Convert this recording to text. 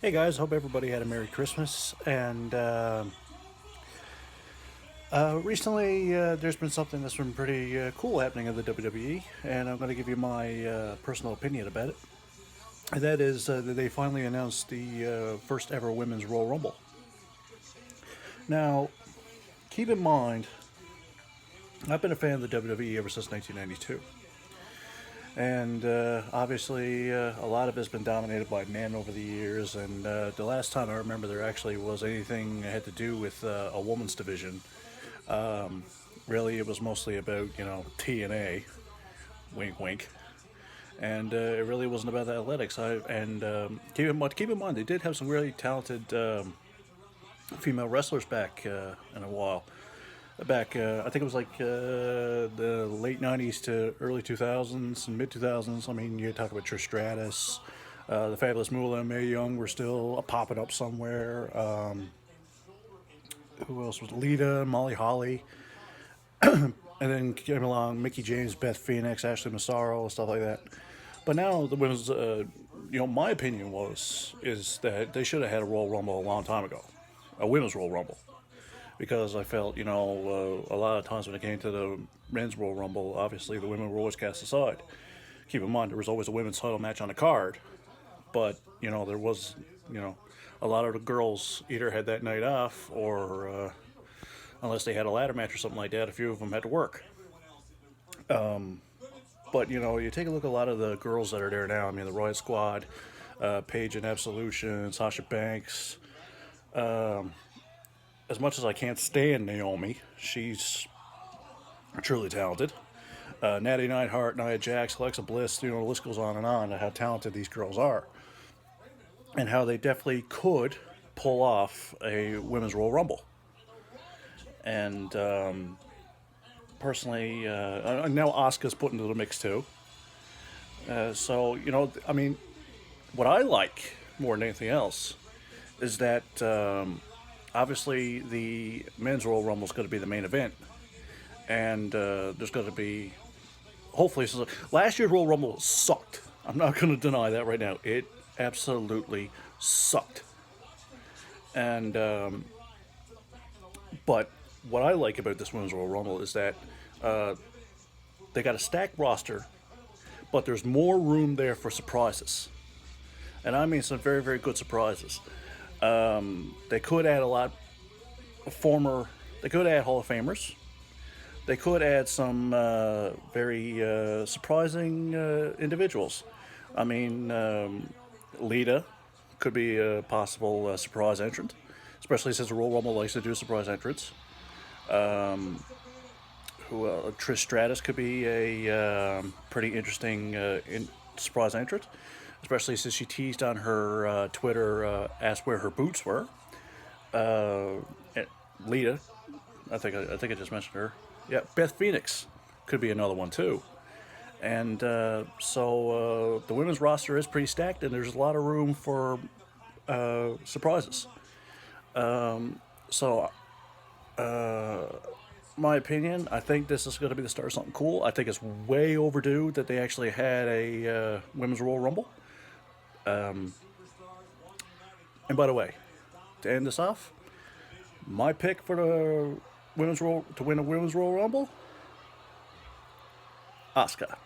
Hey guys, hope everybody had a Merry Christmas. And recently, there's been something that's been pretty cool happening in the WWE, and I'm going to give you my personal opinion about it. And that is that they finally announced the first ever Women's Royal Rumble. Now, keep in mind, I've been a fan of the WWE ever since 1992. And obviously, a lot of it's been dominated by men over the years. And the last time I remember there actually was anything that had to do with a woman's division, really, it was mostly about TNA, wink, wink, and it really wasn't about the athletics. Keep in mind they did have some really talented female wrestlers back in a while. Back, I think it was like the late '90s to early 2000s and mid 2000s. I mean, you talk about Trish Stratus, the Fabulous Moolah and Mae Young were still popping up somewhere. Who else was Lita, Molly Holly, and then came along Mickey James, Beth Phoenix, Ashley Massaro, stuff like that. But now the women's, my opinion is that they should have had a Royal Rumble a long time ago, a women's Royal Rumble, because I felt a lot of times when it came to the men's Royal Rumble, obviously the women were always cast aside. Keep in mind there was always a women's title match on the card, but there was a lot of the girls either had that night off or unless they had a ladder match or something like that, a few of them had to work. But you take a look at a lot of the girls that are there now. I mean, the Riot Squad, Paige and Absolution, Sasha Banks. As much as I can't stand Naomi, she's truly talented. Natty Neidhart, Nia Jax, Alexa Bliss, the list goes on how talented these girls are. And how they definitely could pull off a women's Royal Rumble. And personally, now Asuka's put into the mix too. I mean, what I like more than anything else is that obviously the men's Royal Rumble is going to be the main event, and there's going to be hopefully last year's Royal Rumble sucked. I'm not going to deny that right now. It absolutely sucked, and but what I like about this women's Royal Rumble is that they got a stacked roster, but there's more room there for surprises. And I mean some very, very good surprises. They could add a lot of they could add Hall of Famers. They could add some very surprising individuals. I mean, Lita could be a possible surprise entrant, especially since the Royal Rumble likes to do surprise entrants. Trish Stratus could be a pretty interesting surprise entrant, especially since she teased on her Twitter, asked where her boots were. Lita, I think I just mentioned her. Yeah, Beth Phoenix could be another one too. And the women's roster is pretty stacked, and there's a lot of room for surprises. So my opinion, I think this is going to be the start of something cool. I think it's way overdue that they actually had a women's Royal Rumble. And by the way, to end this off, my pick for the to win a women's Royal Rumble, Asuka.